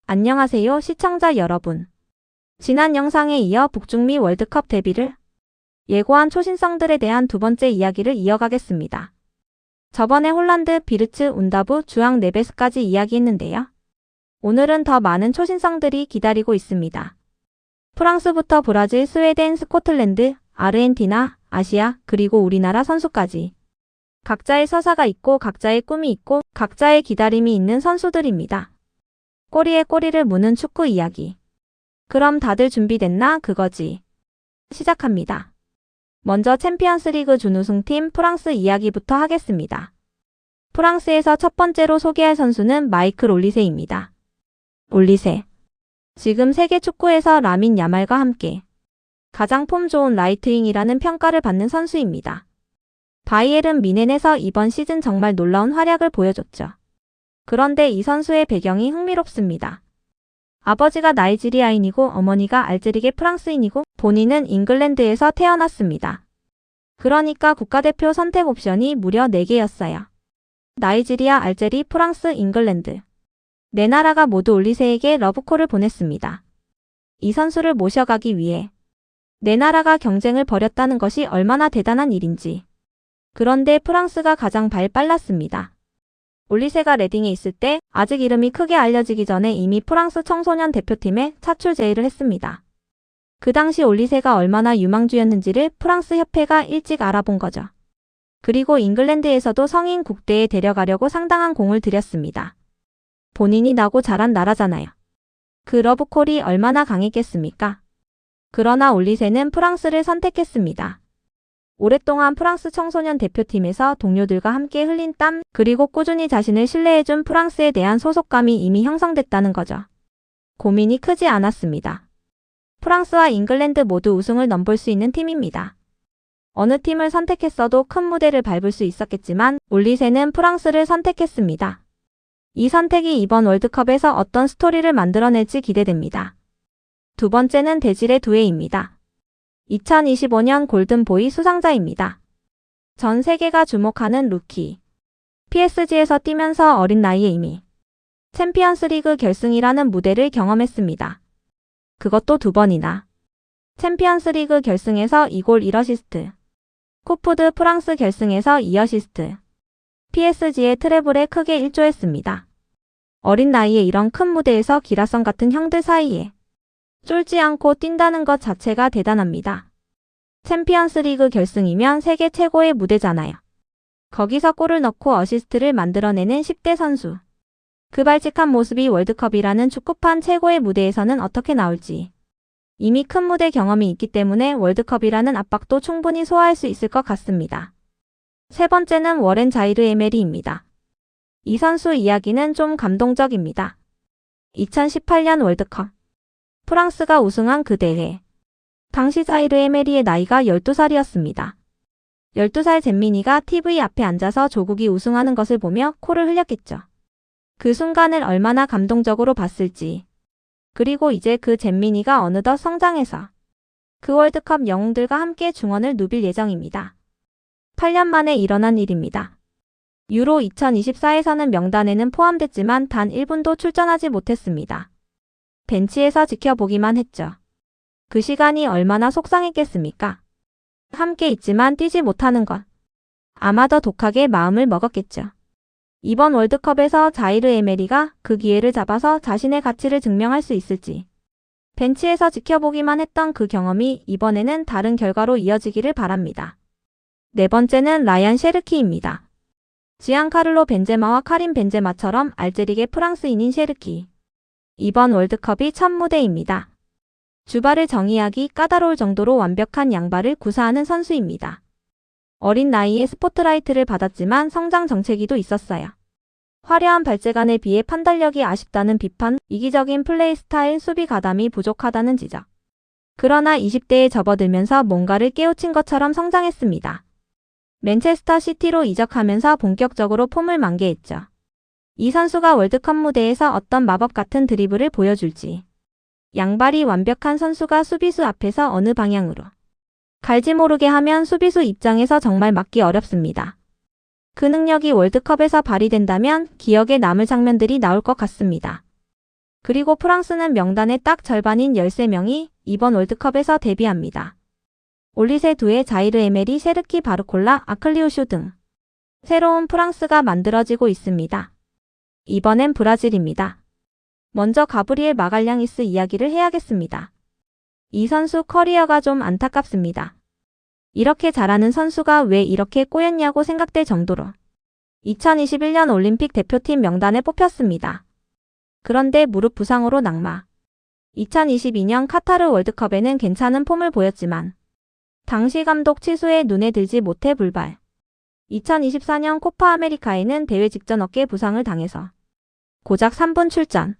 안녕하세요 시청자 여러분. 지난 영상에 이어 북중미 월드컵 데뷔를 예고한 초신성들에 대한 두 번째 이야기를 이어가겠습니다. 저번에 홀란드, 비르츠, 운다부, 주앙 네베스까지 이야기했는데요. 오늘은 더 많은 초신성들이 기다리고 있습니다. 프랑스부터 브라질, 스웨덴, 스코틀랜드, 아르헨티나, 아시아, 그리고 우리나라 선수까지. 각자의 서사가 있고 각자의 꿈이 있고 각자의 기다림이 있는 선수들입니다. 꼬리에 꼬리를 무는 축구 이야기. 그럼 다들 준비됐나 그거지. 시작합니다. 먼저 챔피언스리그 준우승팀 프랑스 이야기부터 하겠습니다. 프랑스에서 첫 번째로 소개할 선수는 마이클 올리세입니다. 올리세. 지금 세계 축구에서 라민 야말과 함께 가장 폼 좋은 라이트윙이라는 평가를 받는 선수입니다. 바이에른 뮌헨에서 이번 시즌 정말 놀라운 활약을 보여줬죠. 그런데 이 선수의 배경이 흥미롭습니다. 아버지가 나이지리아인이고 어머니가 알제리계 프랑스인이고 본인은 잉글랜드에서 태어났습니다. 그러니까 국가대표 선택 옵션이 무려 4개였어요. 나이지리아, 알제리, 프랑스, 잉글랜드. 네 나라가 모두 올리세에게 러브콜을 보냈습니다. 이 선수를 모셔가기 위해 네 나라가 경쟁을 벌였다는 것이 얼마나 대단한 일인지. 그런데 프랑스가 가장 빨랐습니다. 올리세가 레딩에 있을 때 아직 이름이 크게 알려지기 전에 이미 프랑스 청소년 대표팀에 차출 제의를 했습니다. 그 당시 올리세가 얼마나 유망주였는지를 프랑스 협회가 일찍 알아본 거죠. 그리고 잉글랜드에서도 성인 국대에 데려가려고 상당한 공을 들였습니다. 본인이 나고 자란 나라잖아요. 그 러브콜이 얼마나 강했겠습니까? 그러나 올리세는 프랑스를 선택했습니다. 오랫동안 프랑스 청소년 대표팀에서 동료들과 함께 흘린 땀, 그리고 꾸준히 자신을 신뢰해준 프랑스에 대한 소속감이 이미 형성됐다는 거죠. 고민이 크지 않았습니다. 프랑스와 잉글랜드 모두 우승을 넘볼 수 있는 팀입니다. 어느 팀을 선택했어도 큰 무대를 밟을 수 있었겠지만 올리세는 프랑스를 선택했습니다. 이 선택이 이번 월드컵에서 어떤 스토리를 만들어낼지 기대됩니다. 두 번째는 데지레 두에입니다. 2025년 골든보이 수상자입니다. 전 세계가 주목하는 루키. PSG에서 뛰면서 어린 나이에 이미 챔피언스리그 결승이라는 무대를 경험했습니다. 그것도 2번이나. 챔피언스리그 결승에서 2골 1어시스트. 쿠프드 프랑스 결승에서 2어시스트. PSG의 트래블에 크게 일조했습니다. 어린 나이에 이런 큰 무대에서 기라성 같은 형들 사이에 쫄지 않고 뛴다는 것 자체가 대단합니다. 챔피언스리그 결승이면 세계 최고의 무대잖아요. 거기서 골을 넣고 어시스트를 만들어내는 10대 선수. 그 발칙한 모습이 월드컵이라는 축구판 최고의 무대에서는 어떻게 나올지. 이미 큰 무대 경험이 있기 때문에 월드컵이라는 압박도 충분히 소화할 수 있을 것 같습니다. 세 번째는 워렌 자이르 에메리입니다. 이 선수 이야기는 좀 감동적입니다. 2018년 월드컵. 프랑스가 우승한 그 대회. 당시 자이르 에메리의 나이가 12살이었습니다. 12살 잼민이가 TV 앞에 앉아서 조국이 우승하는 것을 보며 코를 흘렸겠죠. 그 순간을 얼마나 감동적으로 봤을지. 그리고 이제 그 잼민이가 어느덧 성장해서 그 월드컵 영웅들과 함께 중원을 누빌 예정입니다. 8년 만에 일어난 일입니다. 유로 2024에서는 명단에는 포함됐지만 단 1분도 출전하지 못했습니다. 벤치에서 지켜보기만 했죠. 그 시간이 얼마나 속상했겠습니까? 함께 있지만 뛰지 못하는 것. 아마 더 독하게 마음을 먹었겠죠. 이번 월드컵에서 자이르 에메리가 그 기회를 잡아서 자신의 가치를 증명할 수 있을지. 벤치에서 지켜보기만 했던 그 경험이 이번에는 다른 결과로 이어지기를 바랍니다. 네 번째는 라얀 셰르키입니다. 지안카를로 벤제마와 카림 벤제마처럼 알제리계 프랑스인인 셰르키. 이번 월드컵이 첫 무대입니다. 주발을 정의하기 까다로울 정도로 완벽한 양발을 구사하는 선수입니다. 어린 나이에 스포트라이트를 받았지만 성장 정체기도 있었어요. 화려한 발재간에 비해 판단력이 아쉽다는 비판, 이기적인 플레이 스타일, 수비 가담이 부족하다는 지적. 그러나 20대에 접어들면서 뭔가를 깨우친 것처럼 성장했습니다. 맨체스터 시티로 이적하면서 본격적으로 폼을 만개했죠. 이 선수가 월드컵 무대에서 어떤 마법 같은 드리블을 보여줄지. 양발이 완벽한 선수가 수비수 앞에서 어느 방향으로 갈지 모르게 하면 수비수 입장에서 정말 막기 어렵습니다. 그 능력이 월드컵에서 발휘된다면 기억에 남을 장면들이 나올 것 같습니다. 그리고 프랑스는 명단의 딱 절반인 13명이 이번 월드컵에서 데뷔합니다. 올리세 두에 자이르 에메리 세르키 바르콜라 아클리우슈 등 새로운 프랑스가 만들어지고 있습니다. 이번엔 브라질입니다. 먼저 가브리엘 마갈량이스 이야기를 해야겠습니다. 이 선수 커리어가 좀 안타깝습니다. 이렇게 잘하는 선수가 왜 이렇게 꼬였냐고 생각될 정도로 2021년 올림픽 대표팀 명단에 뽑혔습니다. 그런데 무릎 부상으로 낙마. 2022년 카타르 월드컵에는 괜찮은 폼을 보였지만 당시 감독 치수에 눈에 들지 못해 불발. 2024년 코파 아메리카에는 대회 직전 어깨 부상을 당해서 고작 3분 출전.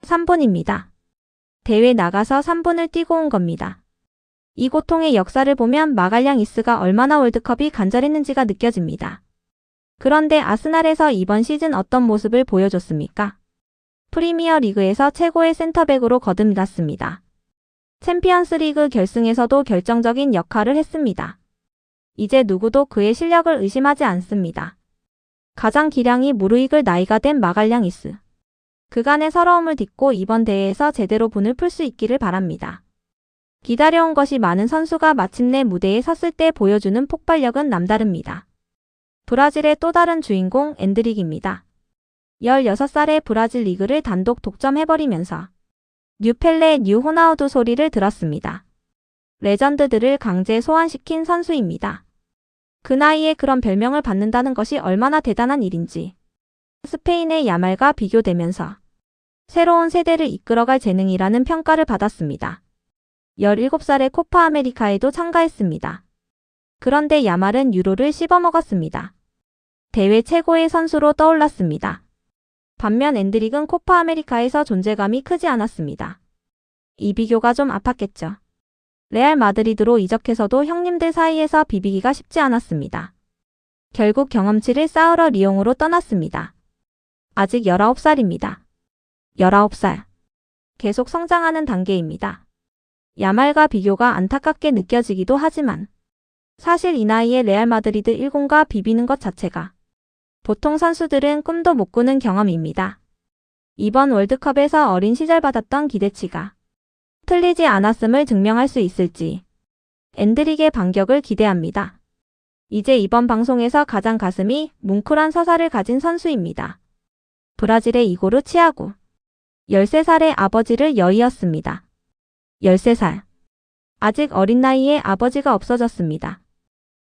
3분입니다. 대회 나가서 3분을 뛰고 온 겁니다. 이 고통의 역사를 보면 마갈량이스가 얼마나 월드컵이 간절했는지가 느껴집니다. 그런데 아스날에서 이번 시즌 어떤 모습을 보여줬습니까? 프리미어 리그에서 최고의 센터백으로 거듭났습니다. 챔피언스 리그 결승에서도 결정적인 역할을 했습니다. 이제 누구도 그의 실력을 의심하지 않습니다. 가장 기량이 무르익을 나이가 된 마갈량이스. 그간의 서러움을 딛고 이번 대회에서 제대로 분을 풀 수 있기를 바랍니다. 기다려온 것이 많은 선수가 마침내 무대에 섰을 때 보여주는 폭발력은 남다릅니다. 브라질의 또 다른 주인공 엔드릭입니다. 16살에 브라질 리그를 단독 독점해버리면서 뉴펠레 뉴 호나우두 소리를 들었습니다. 레전드들을 강제 소환시킨 선수입니다. 그 나이에 그런 별명을 받는다는 것이 얼마나 대단한 일인지 스페인의 야말과 비교되면서 새로운 세대를 이끌어갈 재능이라는 평가를 받았습니다. 17살에 코파 아메리카에도 참가했습니다. 그런데 야말은 유로를 씹어먹었습니다. 대회 최고의 선수로 떠올랐습니다. 반면 엔드릭은 코파 아메리카에서 존재감이 크지 않았습니다. 이 비교가 좀 아팠겠죠. 레알 마드리드로 이적해서도 형님들 사이에서 비비기가 쉽지 않았습니다. 결국 경험치를 쌓으러 리옹으로 떠났습니다. 아직 19살입니다. 19살. 계속 성장하는 단계입니다. 야말과 비교가 안타깝게 느껴지기도 하지만 사실 이 나이에 레알 마드리드 1군과 비비는 것 자체가 보통 선수들은 꿈도 못 꾸는 경험입니다. 이번 월드컵에서 어린 시절 받았던 기대치가 틀리지 않았음을 증명할 수 있을지 엔드릭의 반격을 기대합니다. 이제 이번 방송에서 가장 가슴이 뭉클한 서사를 가진 선수입니다. 브라질의 이고르 치아구. 13살의 아버지를 여의었습니다. 13살. 아직 어린 나이에 아버지가 없어졌습니다.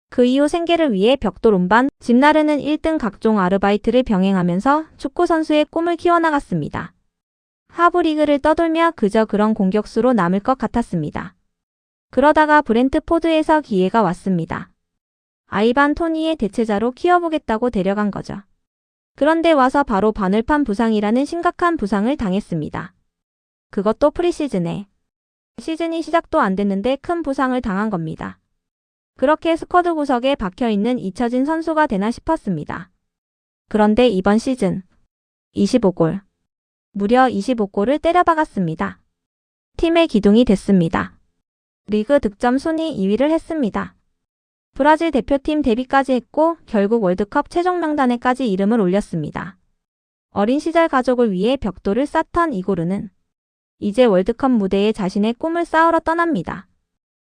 그 이후 생계를 위해 벽돌 운반, 집 나르는 1등 각종 아르바이트를 병행하면서 축구 선수의 꿈을 키워나갔습니다. 하브리그를 떠돌며 그저 그런 공격수로 남을 것 같았습니다. 그러다가 브렌트포드에서 기회가 왔습니다. 아이반 토니의 대체자로 키워보겠다고 데려간 거죠. 그런데 와서 바로 바늘판 부상이라는 심각한 부상을 당했습니다. 그것도 프리시즌에. 시즌이 시작도 안 됐는데 큰 부상을 당한 겁니다. 그렇게 스쿼드 구석에 박혀있는 잊혀진 선수가 되나 싶었습니다. 그런데 이번 시즌 25골. 무려 25골을 때려박았습니다. 팀의 기둥이 됐습니다. 리그 득점 순위 2위를 했습니다. 브라질 대표팀 데뷔까지 했고 결국 월드컵 최종 명단에까지 이름을 올렸습니다. 어린 시절 가족을 위해 벽돌을 쌓던 이고르는 이제 월드컵 무대에 자신의 꿈을 쌓으러 떠납니다.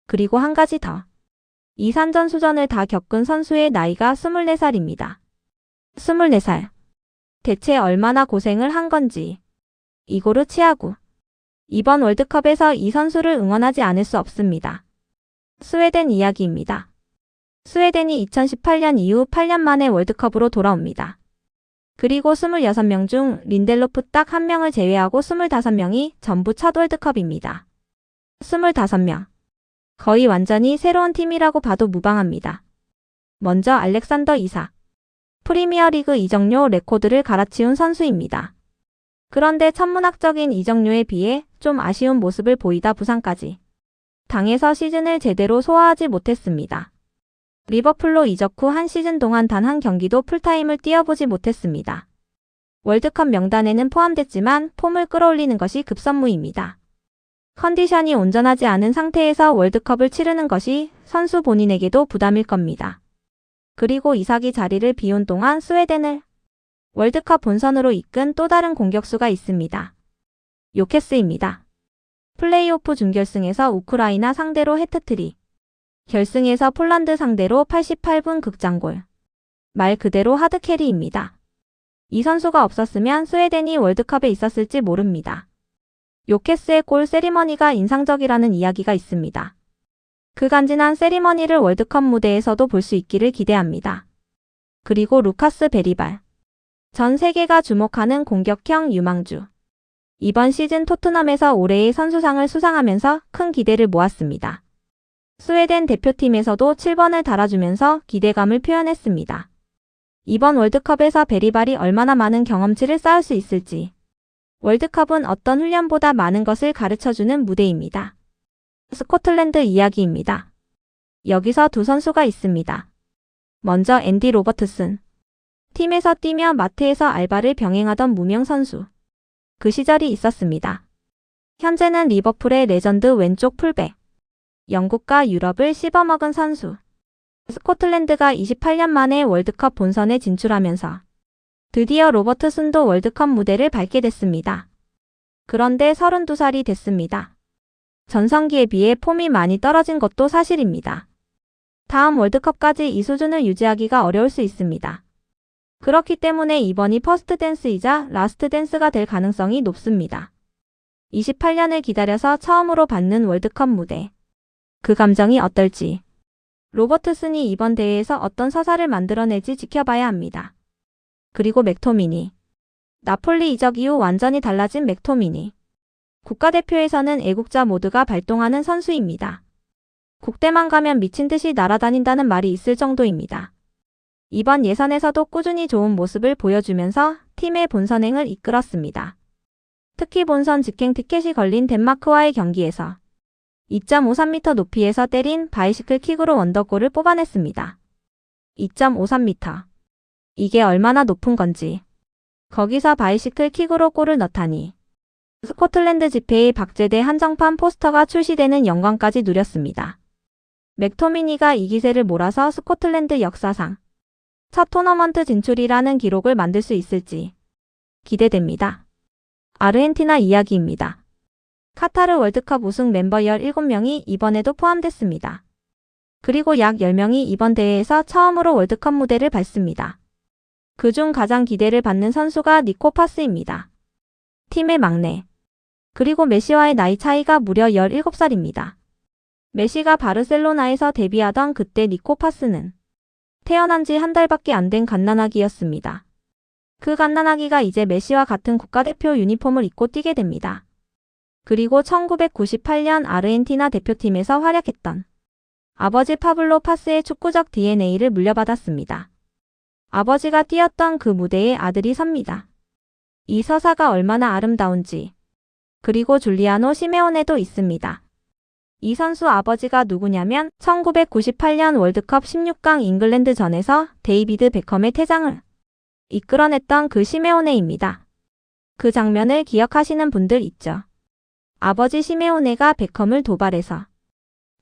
그리고 한 가지 더. 이 산전수전을 다 겪은 선수의 나이가 24살입니다. 24살. 대체 얼마나 고생을 한 건지. 이고르 치아구. 이번 월드컵에서 이 선수를 응원하지 않을 수 없습니다. 스웨덴 이야기입니다. 스웨덴이 2018년 이후 8년 만에 월드컵으로 돌아옵니다. 그리고 26명 중 린델로프 딱 1명을 제외하고 25명이 전부 첫 월드컵입니다. 25명. 거의 완전히 새로운 팀이라고 봐도 무방합니다. 먼저 알렉산더 이삭. 프리미어리그 이적료 레코드를 갈아치운 선수입니다. 그런데 천문학적인 이적료에 비해 좀 아쉬운 모습을 보이다 부상까지 당해서 시즌을 제대로 소화하지 못했습니다. 리버풀로 이적 후 한 시즌 동안 단 한 경기도 풀타임을 뛰어보지 못했습니다. 월드컵 명단에는 포함됐지만 폼을 끌어올리는 것이 급선무입니다. 컨디션이 온전하지 않은 상태에서 월드컵을 치르는 것이 선수 본인에게도 부담일 겁니다. 그리고 이삭이 자리를 비운 동안 스웨덴을 월드컵 본선으로 이끈 또 다른 공격수가 있습니다. 요케스입니다. 플레이오프 준결승에서 우크라이나 상대로 해트트릭, 결승에서 폴란드 상대로 88분 극장골. 말 그대로 하드캐리입니다. 이 선수가 없었으면 스웨덴이 월드컵에 있었을지 모릅니다. 요케스의 골 세리머니가 인상적이라는 이야기가 있습니다. 그 간지난 세리머니를 월드컵 무대에서도 볼 수 있기를 기대합니다. 그리고 루카스 베리발. 전 세계가 주목하는 공격형 유망주. 이번 시즌 토트넘에서 올해의 선수상을 수상하면서 큰 기대를 모았습니다. 스웨덴 대표팀에서도 7번을 달아주면서 기대감을 표현했습니다. 이번 월드컵에서 베리발이 얼마나 많은 경험치를 쌓을 수 있을지. 월드컵은 어떤 훈련보다 많은 것을 가르쳐주는 무대입니다. 스코틀랜드 이야기입니다. 여기서 두 선수가 있습니다. 먼저 앤디 로버트슨. 팀에서 뛰며 마트에서 알바를 병행하던 무명 선수. 그 시절이 있었습니다. 현재는 리버풀의 레전드 왼쪽 풀백. 영국과 유럽을 씹어먹은 선수. 스코틀랜드가 28년 만에 월드컵 본선에 진출하면서 드디어 로버트슨도 월드컵 무대를 밟게 됐습니다. 그런데 32살이 됐습니다. 전성기에 비해 폼이 많이 떨어진 것도 사실입니다. 다음 월드컵까지 이 수준을 유지하기가 어려울 수 있습니다. 그렇기 때문에 이번이 퍼스트 댄스이자 라스트 댄스가 될 가능성이 높습니다. 28년을 기다려서 처음으로 받는 월드컵 무대. 그 감정이 어떨지. 로버트슨이 이번 대회에서 어떤 서사를 만들어낼지 지켜봐야 합니다. 그리고 맥토미니. 나폴리 이적 이후 완전히 달라진 맥토미니. 국가대표에서는 애국자 모두가 발동하는 선수입니다. 국대만 가면 미친 듯이 날아다닌다는 말이 있을 정도입니다. 이번 예선에서도 꾸준히 좋은 모습을 보여주면서 팀의 본선행을 이끌었습니다. 특히 본선 직행 티켓이 걸린 덴마크와의 경기에서 2.53m 높이에서 때린 바이시클 킥으로 원더골을 뽑아냈습니다. 2.53m. 이게 얼마나 높은 건지. 거기서 바이시클 킥으로 골을 넣다니. 스코틀랜드 집회의 박제대 한정판 포스터가 출시되는 영광까지 누렸습니다. 맥토미니가 이 기세를 몰아서 스코틀랜드 역사상 첫 토너먼트 진출이라는 기록을 만들 수 있을지 기대됩니다. 아르헨티나 이야기입니다. 카타르 월드컵 우승 멤버 17명이 이번에도 포함됐습니다. 그리고 약 10명이 이번 대회에서 처음으로 월드컵 무대를 밟습니다. 그중 가장 기대를 받는 선수가 니코 파스입니다. 팀의 막내. 그리고 메시와의 나이 차이가 무려 17살입니다. 메시가 바르셀로나에서 데뷔하던 그때 니코 파스는 태어난 지 한 달밖에 안 된 갓난아기였습니다. 그 갓난아기가 이제 메시와 같은 국가대표 유니폼을 입고 뛰게 됩니다. 그리고 1998년 아르헨티나 대표팀에서 활약했던 아버지 파블로 파스의 축구적 DNA를 물려받았습니다. 아버지가 뛰었던 그 무대에 아들이 섭니다. 이 서사가 얼마나 아름다운지. 그리고 줄리아노 시메오네도 있습니다. 이 선수 아버지가 누구냐면 1998년 월드컵 16강 잉글랜드전에서 데이비드 베컴의 퇴장을 이끌어냈던 그 시메오네입니다. 그 장면을 기억하시는 분들 있죠. 아버지 시메오네가 베컴을 도발해서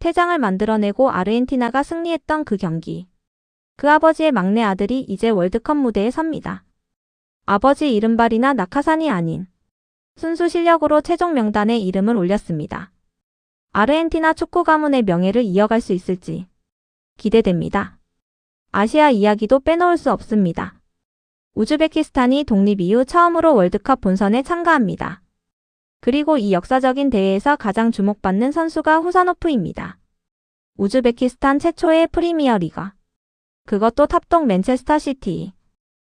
퇴장을 만들어내고 아르헨티나가 승리했던 그 경기. 그 아버지의 막내 아들이 이제 월드컵 무대에 섭니다. 아버지 이른발이나 낙하산이 아닌 순수 실력으로 최종 명단에 이름을 올렸습니다. 아르헨티나 축구 가문의 명예를 이어갈 수 있을지 기대됩니다. 아시아 이야기도 빼놓을 수 없습니다. 우즈베키스탄이 독립 이후 처음으로 월드컵 본선에 참가합니다. 그리고 이 역사적인 대회에서 가장 주목받는 선수가 후사노프입니다. 우즈베키스탄 최초의 프리미어리거. 그것도 탑동 맨체스터 시티.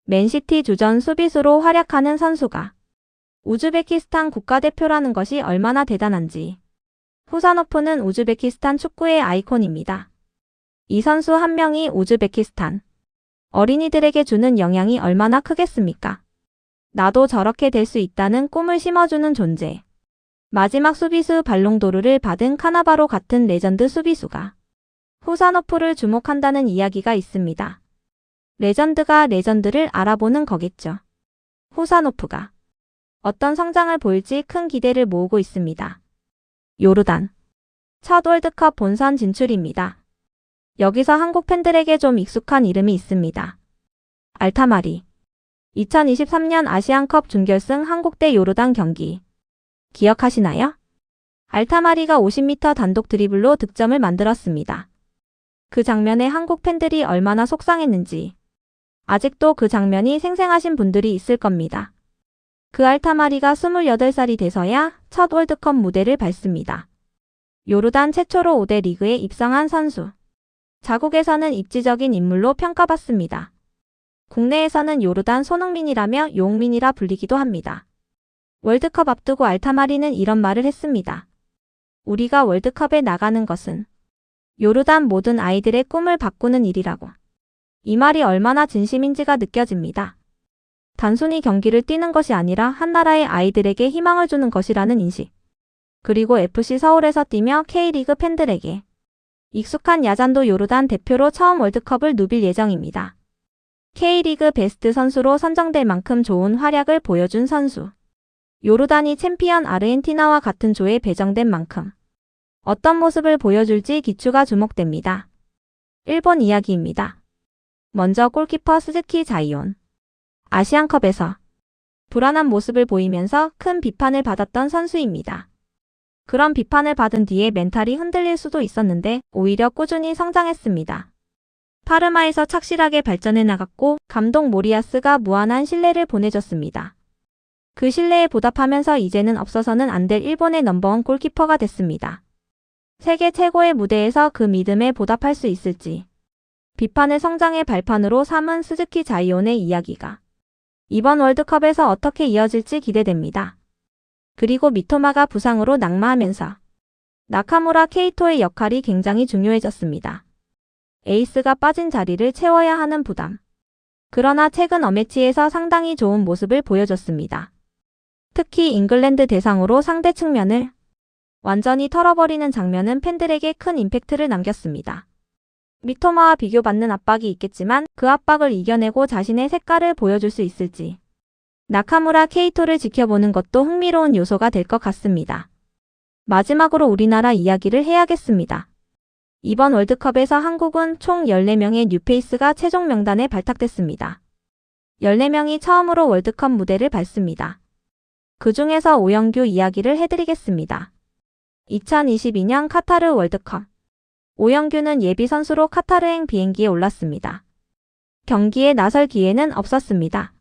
맨시티 주전 수비수로 활약하는 선수가 우즈베키스탄 국가대표라는 것이 얼마나 대단한지. 후사노프는 우즈베키스탄 축구의 아이콘입니다. 이 선수 한 명이 우즈베키스탄 어린이들에게 주는 영향이 얼마나 크겠습니까? 나도 저렇게 될 수 있다는 꿈을 심어주는 존재. 마지막 수비수 발롱도르를 받은 카나바로 같은 레전드 수비수가 후사노프를 주목한다는 이야기가 있습니다. 레전드가 레전드를 알아보는 거겠죠. 후사노프가 어떤 성장을 보일지 큰 기대를 모으고 있습니다. 요르단. 첫 월드컵 본선 진출입니다. 여기서 한국 팬들에게 좀 익숙한 이름이 있습니다. 알타마리. 2023년 아시안컵 준결승 한국 대 요르단 경기. 기억하시나요? 알타마리가 50m 단독 드리블로 득점을 만들었습니다. 그 장면에 한국 팬들이 얼마나 속상했는지 아직도 그 장면이 생생하신 분들이 있을 겁니다. 그 알타마리가 28살이 돼서야 첫 월드컵 무대를 밟습니다. 요르단 최초로 5대 리그에 입성한 선수. 자국에서는 입지적인 인물로 평가받습니다. 국내에서는 요르단 손흥민이라며 용민이라 불리기도 합니다. 월드컵 앞두고 알타마리는 이런 말을 했습니다. 우리가 월드컵에 나가는 것은 요르단 모든 아이들의 꿈을 바꾸는 일이라고. 이 말이 얼마나 진심인지가 느껴집니다. 단순히 경기를 뛰는 것이 아니라 한 나라의 아이들에게 희망을 주는 것이라는 인식. 그리고 FC 서울에서 뛰며 K리그 팬들에게 익숙한 야잔도 요르단 대표로 처음 월드컵을 누빌 예정입니다. K리그 베스트 선수로 선정될 만큼 좋은 활약을 보여준 선수. 요르단이 챔피언 아르헨티나와 같은 조에 배정된 만큼 어떤 모습을 보여줄지 기추가 주목됩니다. 일본 이야기입니다. 먼저 골키퍼 스즈키 자이온. 아시안컵에서 불안한 모습을 보이면서 큰 비판을 받았던 선수입니다. 그런 비판을 받은 뒤에 멘탈이 흔들릴 수도 있었는데 오히려 꾸준히 성장했습니다. 파르마에서 착실하게 발전해 나갔고 감독 모리아스가 무한한 신뢰를 보내줬습니다. 그 신뢰에 보답하면서 이제는 없어서는 안 될 일본의 넘버원 골키퍼가 됐습니다. 세계 최고의 무대에서 그 믿음에 보답할 수 있을지. 비판을 성장의 발판으로 삼은 스즈키 자이온의 이야기가 이번 월드컵에서 어떻게 이어질지 기대됩니다. 그리고 미토마가 부상으로 낙마하면서 나카무라 케이토의 역할이 굉장히 중요해졌습니다. 에이스가 빠진 자리를 채워야 하는 부담. 그러나 최근 어매치에서 상당히 좋은 모습을 보여줬습니다. 특히 잉글랜드 대상으로 상대 측면을 완전히 털어버리는 장면은 팬들에게 큰 임팩트를 남겼습니다. 미토마와 비교받는 압박이 있겠지만 그 압박을 이겨내고 자신의 색깔을 보여줄 수 있을지. 나카무라 케이토를 지켜보는 것도 흥미로운 요소가 될 것 같습니다. 마지막으로 우리나라 이야기를 해야겠습니다. 이번 월드컵에서 한국은 총 14명의 뉴페이스가 최종 명단에 발탁됐습니다. 14명이 처음으로 월드컵 무대를 밟습니다. 그 중에서 오영규 이야기를 해드리겠습니다. 2022년 카타르 월드컵. 오영규는 예비 선수로 카타르행 비행기에 올랐습니다. 경기에 나설 기회는 없었습니다.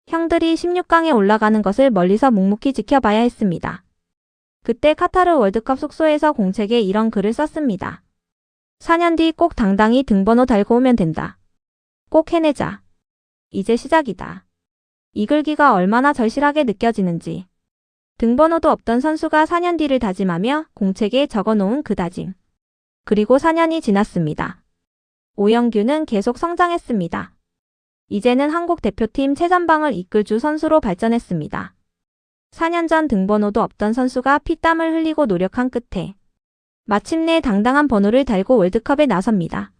형들이 16강에 올라가는 것을 멀리서 묵묵히 지켜봐야 했습니다. 그때 카타르 월드컵 숙소에서 공책에 이런 글을 썼습니다. 4년 뒤 꼭 당당히 등번호 달고 오면 된다. 꼭 해내자. 이제 시작이다. 이 글귀가 얼마나 절실하게 느껴지는지. 등번호도 없던 선수가 4년 뒤를 다짐하며 공책에 적어놓은 그 다짐. 그리고 4년이 지났습니다. 오영규는 계속 성장했습니다. 이제는 한국 대표팀 최전방을 이끌 주 선수로 발전했습니다. 4년 전 등번호도 없던 선수가 피땀을 흘리고 노력한 끝에 마침내 당당한 번호를 달고 월드컵에 나섭니다.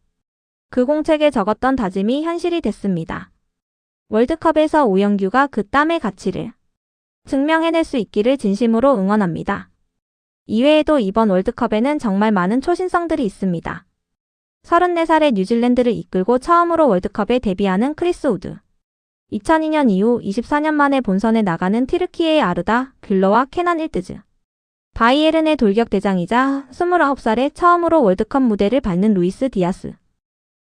그 공책에 적었던 다짐이 현실이 됐습니다. 월드컵에서 오영규가 그 땀의 가치를 증명해낼 수 있기를 진심으로 응원합니다. 이외에도 이번 월드컵에는 정말 많은 초신성들이 있습니다. 34살의 뉴질랜드를 이끌고 처음으로 월드컵에 데뷔하는 크리스 우드. 2002년 이후 24년 만에 본선에 나가는 티르키예의 아르다 귤러와 케난 일드즈. 바이에른의 돌격대장이자 29살에 처음으로 월드컵 무대를 밟는 루이스 디아스.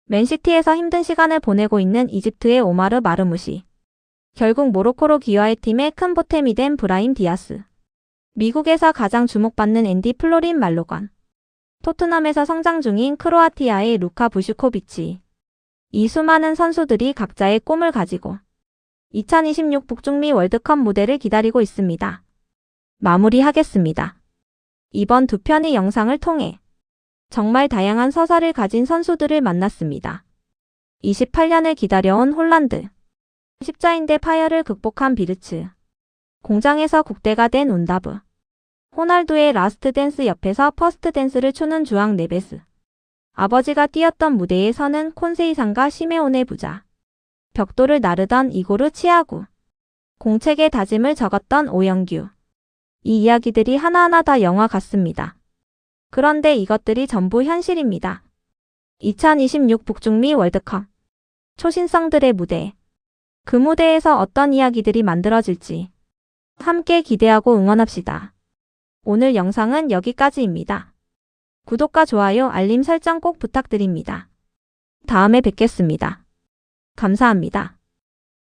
맨시티에서 힘든 시간을 보내고 있는 이집트의 오마르 마르무시. 결국 모로코로 귀화의 팀의 큰 보탬이 된 브라임 디아스. 미국에서 가장 주목받는 앤디 플로린 말로건. 토트넘에서 성장 중인 크로아티아의 루카 부슈코비치. 이 수많은 선수들이 각자의 꿈을 가지고 2026 북중미 월드컵 무대를 기다리고 있습니다. 마무리하겠습니다. 이번 두 편의 영상을 통해 정말 다양한 서사를 가진 선수들을 만났습니다. 28년을 기다려온 홀란드. 십자인대 파열을 극복한 비르츠. 공장에서 국대가 된 온다브. 호날두의 라스트 댄스 옆에서 퍼스트 댄스를 추는 주앙 네베스. 아버지가 뛰었던 무대에 서는 콘세이상과 시메온의 부자. 벽돌을 나르던 이고르 치아구. 공책에 다짐을 적었던 오영규. 이 이야기들이 하나하나 다 영화 같습니다. 그런데 이것들이 전부 현실입니다. 2026 북중미 월드컵. 초신성들의 무대. 그 무대에서 어떤 이야기들이 만들어질지 함께 기대하고 응원합시다. 오늘 영상은 여기까지입니다. 구독과 좋아요, 알림 설정 꼭 부탁드립니다. 다음에 뵙겠습니다. 감사합니다.